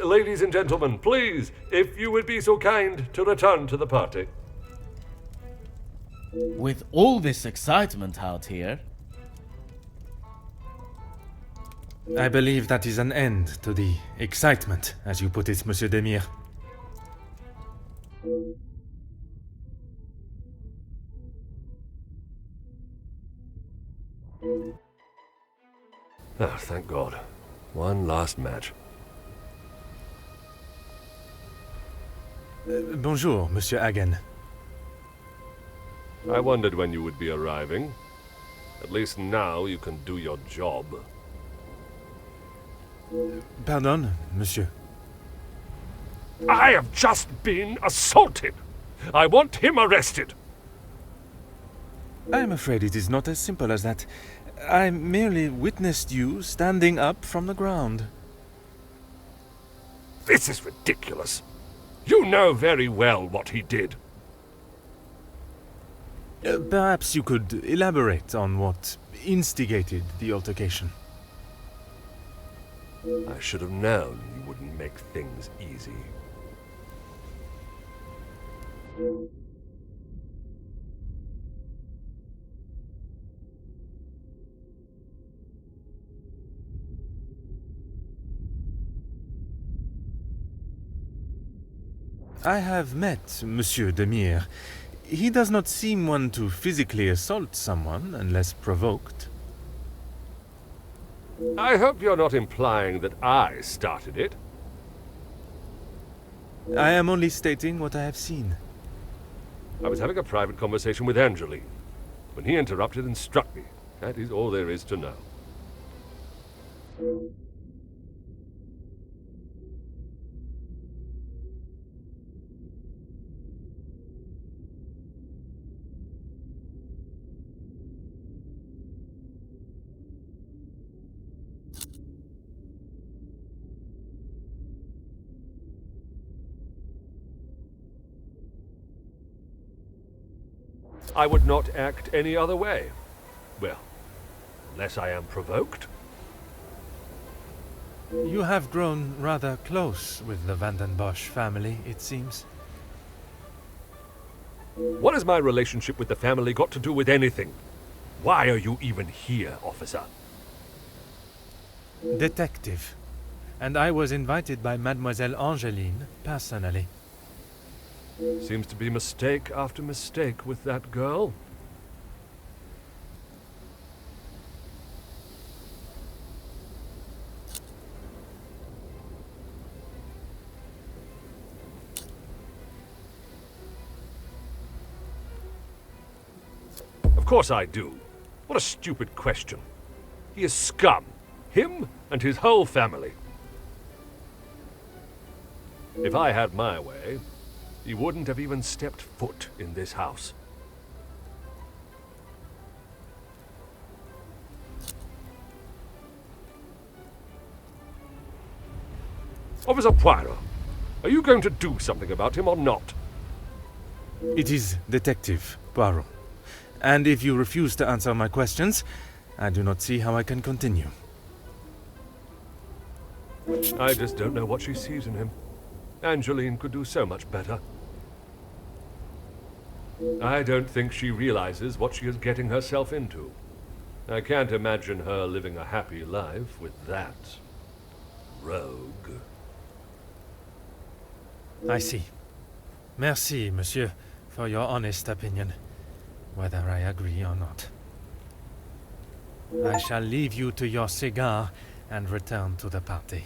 Ladies and gentlemen, please, if you would be so kind to return to the party. With all this excitement out here, I believe that is an end to the excitement, as you put it, Monsieur Demire. Oh, thank God. One last match. Bonjour, Monsieur Hagen. I wondered when you would be arriving. At least now you can do your job. Pardon, Monsieur. I have just been assaulted! I want him arrested! I am afraid it is not as simple as that. I merely witnessed you standing up from the ground. This is ridiculous. You know very well what he did. Perhaps you could elaborate on what instigated the altercation. I should have known you wouldn't make things easy. I have met Monsieur Demire. He does not seem one to physically assault someone unless provoked. I hope you're not implying that I started it. I am only stating what I have seen. I was having a private conversation with Angeline when he interrupted and struck me. That is all there is to know. I would not act any other way. Well, unless I am provoked. You have grown rather close with the Vandenbosch family, it seems. What has my relationship with the family got to do with anything? Why are you even here, officer? Detective. And I was invited by Mademoiselle Angeline personally. Seems to be mistake after mistake with that girl. Of course I do. What a stupid question. He is scum. Him and his whole family. If I had my way, he wouldn't have even stepped foot in this house. Officer Poirot, are you going to do something about him or not? It is Detective Poirot. And if you refuse to answer my questions, I do not see how I can continue. I just don't know what she sees in him. Angeline could do so much better. I don't think she realizes what she is getting herself into. I can't imagine her living a happy life with that rogue. I see. Merci, monsieur, for your honest opinion, whether I agree or not. I shall leave you to your cigar and return to the party.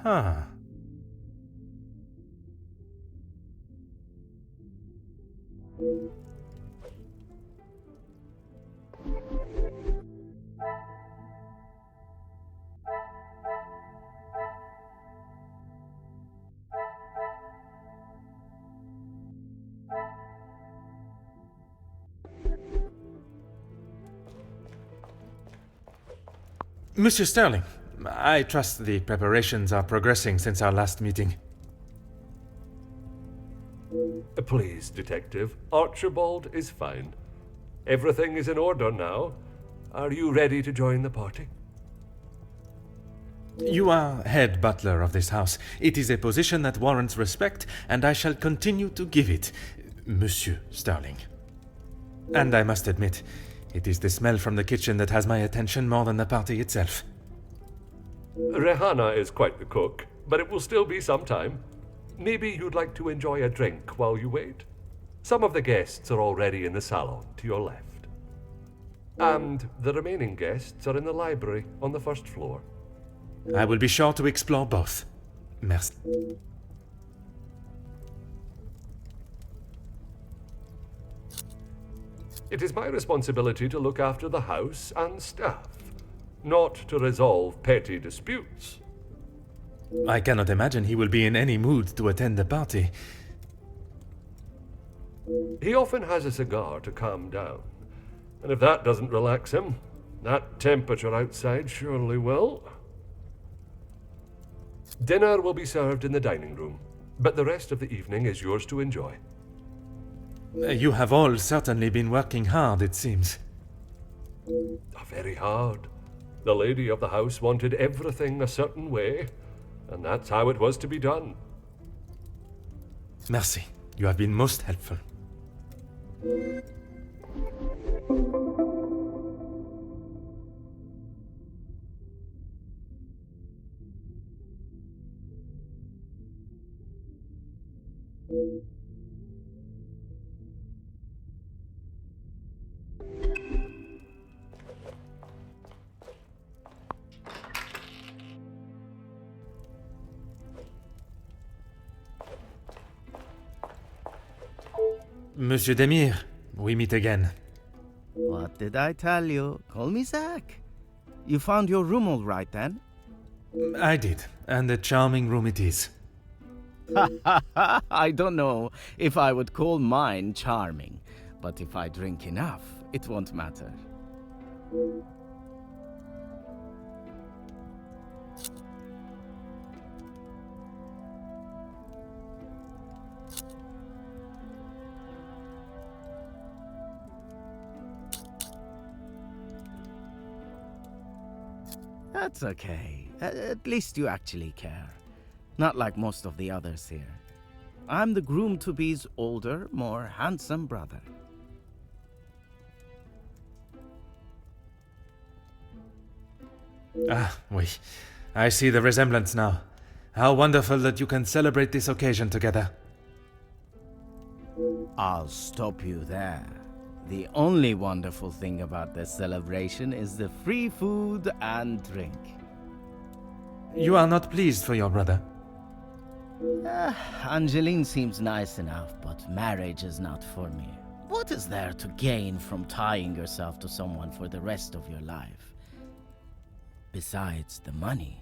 Huh. Monsieur Sterling, I trust the preparations are progressing since our last meeting. Please, Detective. Archibald is fine. Everything is in order now. Are you ready to join the party? You are head butler of this house. It is a position that warrants respect, and I shall continue to give it, Monsieur Sterling. And I must admit, it is the smell from the kitchen that has my attention more than the party itself. Rehana is quite the cook, but it will still be some time. Maybe you'd like to enjoy a drink while you wait? Some of the guests are already in the salon to your left. And the remaining guests are in the library on the first floor. I will be sure to explore both. Merci. It is my responsibility to look after the house and staff, not to resolve petty disputes. I cannot imagine he will be in any mood to attend the party. He often has a cigar to calm down, and if that doesn't relax him, that temperature outside surely will. Dinner will be served in the dining room, but the rest of the evening is yours to enjoy. You have all certainly been working hard, it seems. Very hard. The lady of the house wanted everything a certain way, and that's how it was to be done. Merci. You have been most helpful. Monsieur Demire, we meet again. What did I tell you? Call me Zach. You found your room all right then? I did, and a charming room it is. I don't know if I would call mine charming, but if I drink enough, it won't matter. That's okay. At least you actually care. Not like most of the others here. I'm the groom-to-be's older, more handsome brother. Ah, oui. I see the resemblance now. How wonderful that you can celebrate this occasion together. I'll stop you there. The only wonderful thing about this celebration is the free food and drink. You are not pleased for your brother? Angeline seems nice enough, but marriage is not for me. What is there to gain from tying yourself to someone for the rest of your life? Besides the money.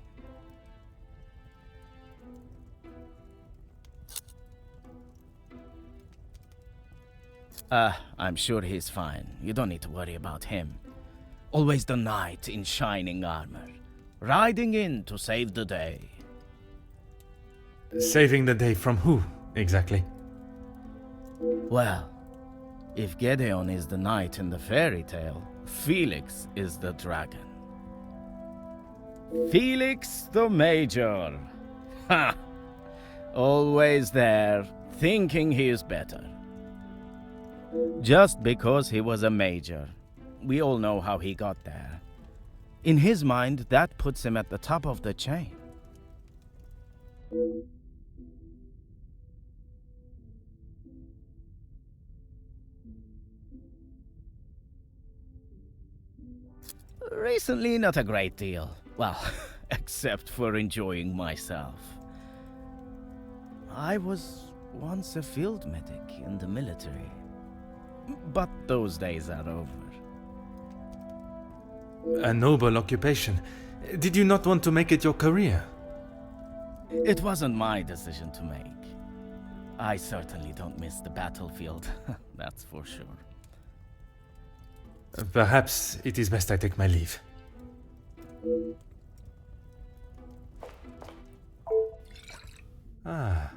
I'm sure he's fine. You don't need to worry about him. Always the knight in shining armor, riding in to save the day. Saving the day from who, exactly? Well, if Gedeon is the knight in the fairy tale, Felix is the dragon. Felix the Major. Ha! Always there, thinking he is better. Just because he was a major. We all know how he got there. In his mind, that puts him at the top of the chain. Recently, not a great deal. Well, except for enjoying myself. I was once a field medic in the military. But those days are over. A noble occupation. Did you not want to make it your career? It wasn't my decision to make. I certainly don't miss the battlefield, that's for sure. Perhaps it is best I take my leave. Ah.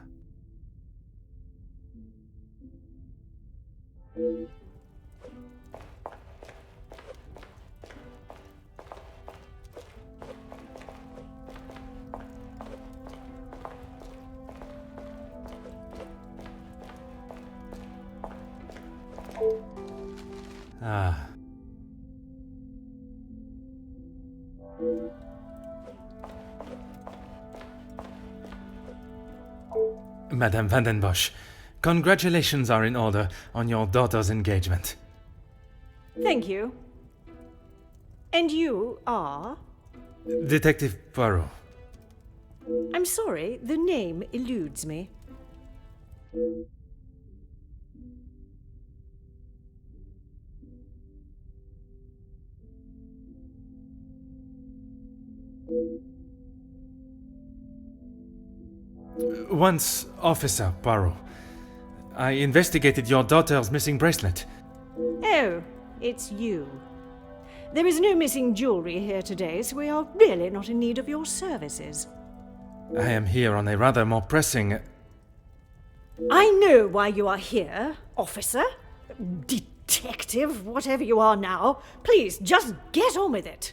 Ah. Madame Vandenbosch, congratulations are in order on your daughter's engagement. Thank you. And you are? Detective Poirot. I'm sorry, the name eludes me. Once Officer Poirot, I investigated your daughter's missing bracelet. Oh, it's you. There is no missing jewelry here today, so we are really not in need of your services. I am here on a rather more pressing... I know why you are here, officer. Detective, whatever you are now. Please, just get on with it.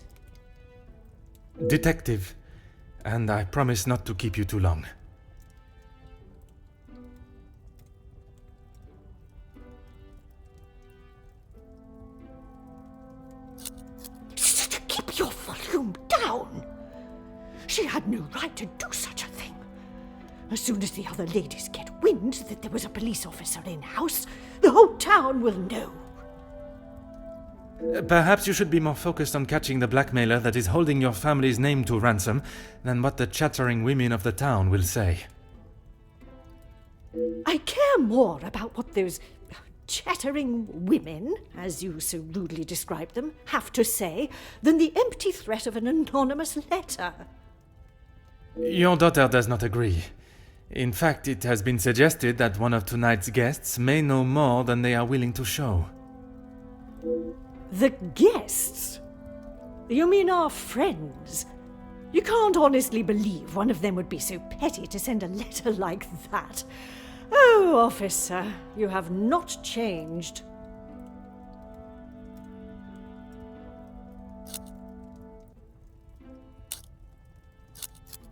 Detective, and I promise not to keep you too long. Keep your volume down. She had no right to do such a thing. As soon as the other ladies get wind that there was a police officer in-house, the whole town will know. Perhaps you should be more focused on catching the blackmailer that is holding your family's name to ransom than what the chattering women of the town will say. I care more about what those chattering women, as you so rudely describe them, have to say than the empty threat of an anonymous letter. Your daughter does not agree. In fact, it has been suggested that one of tonight's guests may know more than they are willing to show. The guests? You mean our friends? You can't honestly believe one of them would be so petty to send a letter like that. Oh, officer, you have not changed.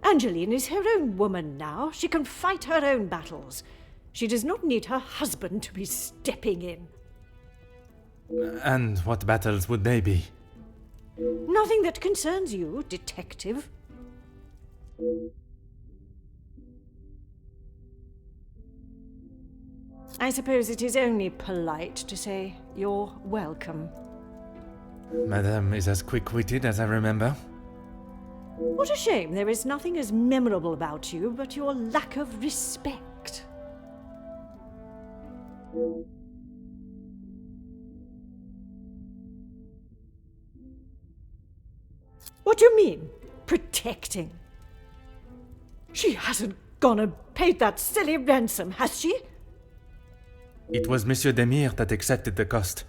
Angeline is her own woman now. She can fight her own battles. She does not need her husband to be stepping in. And what battles would they be? Nothing that concerns you, detective. I suppose it is only polite to say you're welcome. Madame is as quick-witted as I remember. What a shame there is nothing as memorable about you but your lack of respect. What do you mean, protecting? She hasn't gone and paid that silly ransom, has she? It was Monsieur Demire that accepted the cost.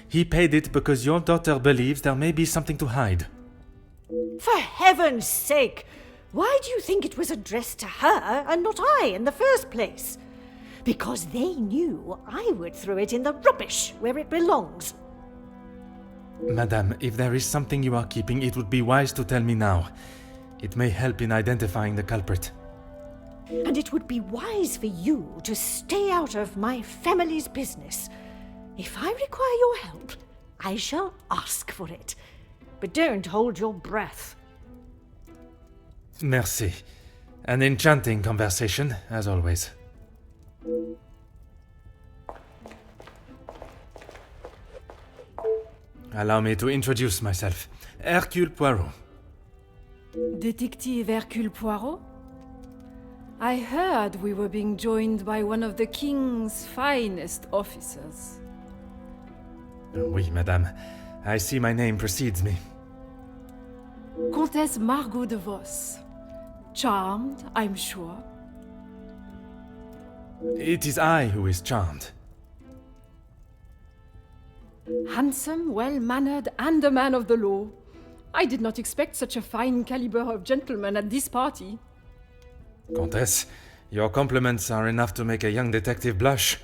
He paid it because your daughter believes there may be something to hide. For heaven's sake! Why do you think it was addressed to her and not I in the first place? Because they knew I would throw it in the rubbish where it belongs. Madame, if there is something you are keeping, it would be wise to tell me now. It may help in identifying the culprit. And it would be wise for you to stay out of my family's business. If I require your help, I shall ask for it. But don't hold your breath. Merci. An enchanting conversation, as always. Allow me to introduce myself. Hercule Poirot. Detective Hercule Poirot? I heard we were being joined by one of the King's finest officers. Oui, madame. I see my name precedes me. Comtesse Margot de Vos. Charmed, I'm sure. It is I who is charmed. Handsome, well-mannered, and a man of the law. I did not expect such a fine caliber of gentleman at this party. Countess, your compliments are enough to make a young detective blush.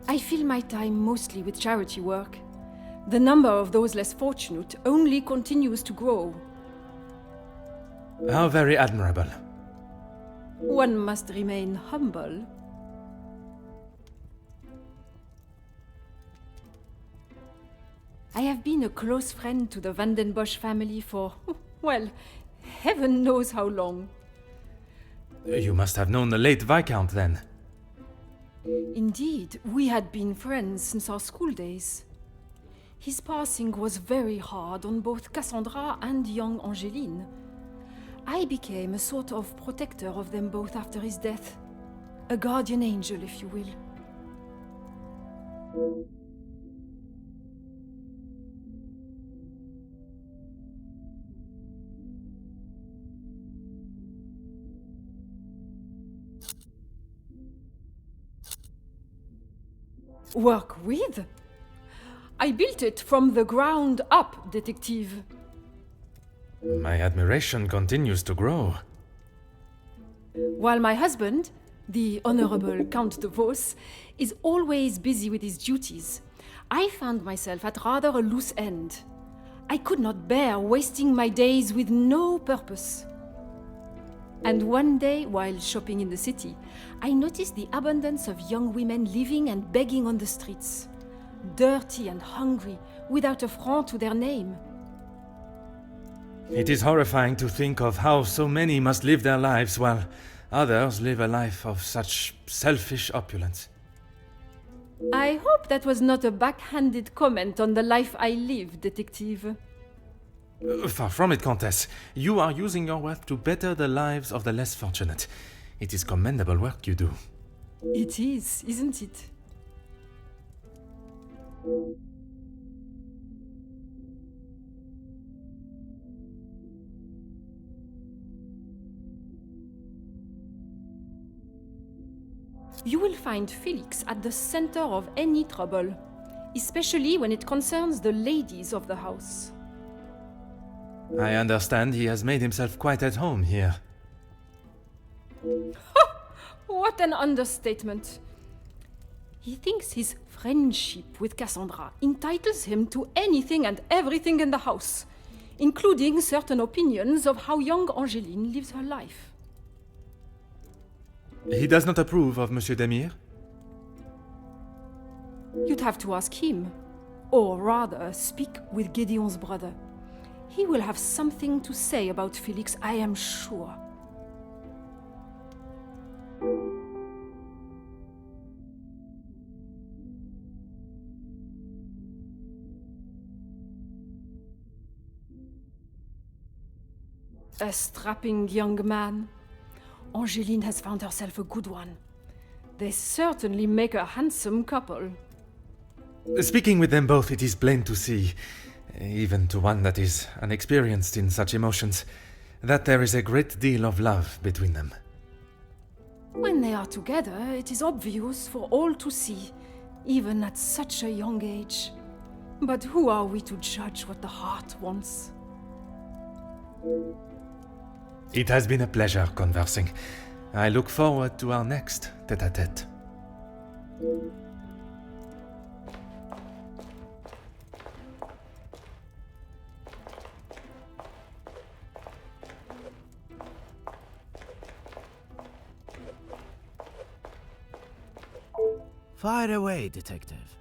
I fill my time mostly with charity work. The number of those less fortunate only continues to grow. How very admirable. One must remain humble. I have been a close friend to the Vandenbosch family for, well, heaven knows how long. You must have known the late Viscount then. Indeed, we had been friends since our school days. His passing was very hard on both Cassandra and young Angeline. I became a sort of protector of them both after his death. A guardian angel, if you will. Work with? I built it from the ground up, detective. My admiration continues to grow. While my husband, the Honorable Count de Vos, is always busy with his duties, I found myself at rather a loose end. I could not bear wasting my days with no purpose. And one day, while shopping in the city, I noticed the abundance of young women living and begging on the streets. Dirty and hungry, without a franc to their name. It is horrifying to think of how so many must live their lives while others live a life of such selfish opulence. I hope that was not a backhanded comment on the life I live, detective. Far from it, Countess. You are using your wealth to better the lives of the less fortunate. It is commendable work you do. It is, isn't it? You will find Felix at the center of any trouble, especially when it concerns the ladies of the house. I understand he has made himself quite at home here. What an understatement! He thinks his friendship with Cassandra entitles him to anything and everything in the house, including certain opinions of how young Angeline lives her life. He does not approve of Monsieur Demire? You'd have to ask him, or rather speak with Gideon's brother. He will have something to say about Felix, I am sure. A strapping young man. Angeline has found herself a good one. They certainly make a handsome couple. Speaking with them both, it is plain to see, even to one that is unexperienced in such emotions, that there is a great deal of love between them. When they are together, it is obvious for all to see, even at such a young age. But who are we to judge what the heart wants? It has been a pleasure conversing. I look forward to our next tête-à-tête. Fire away, detective.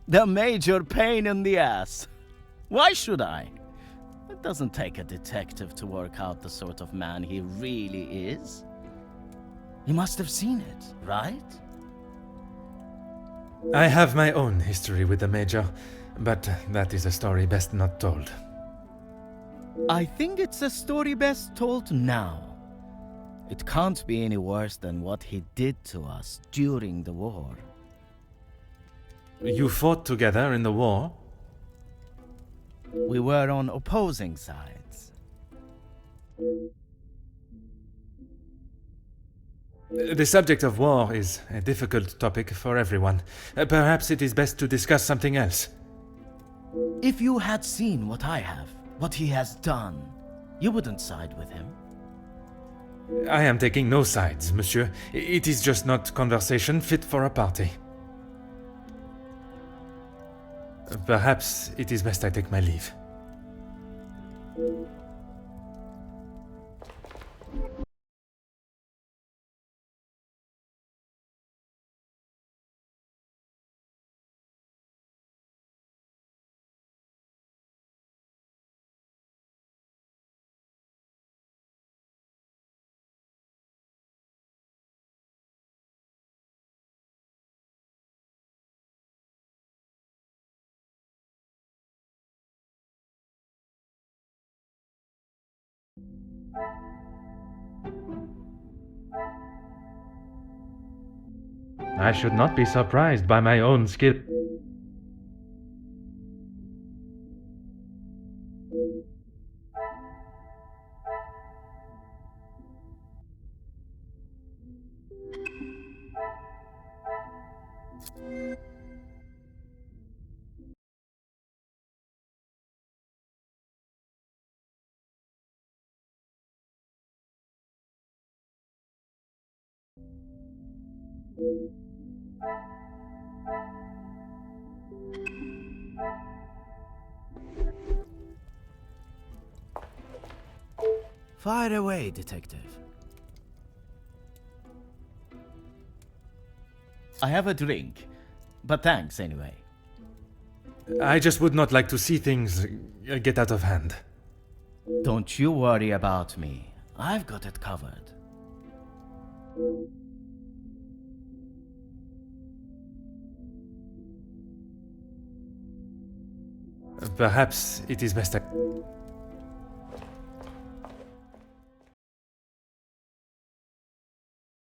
The major pain in the ass. Why should I? It doesn't take a detective to work out the sort of man he really is. You must have seen it, right? I have my own history with the Major, but that is a story best not told. I think it's a story best told now. It can't be any worse than what he did to us during the war. You fought together in the war? We were on opposing sides. The subject of war is a difficult topic for everyone. Perhaps it is best to discuss something else. If you had seen what I have, what he has done, you wouldn't side with him. I am taking no sides, monsieur. It is just not conversation fit for a party. Perhaps it is best I take my leave. I should not be surprised by my own skill. Fire away, detective. I have a drink, but thanks anyway. I just would not like to see things get out of hand. Don't you worry about me. I've got it covered. Perhaps it is best I...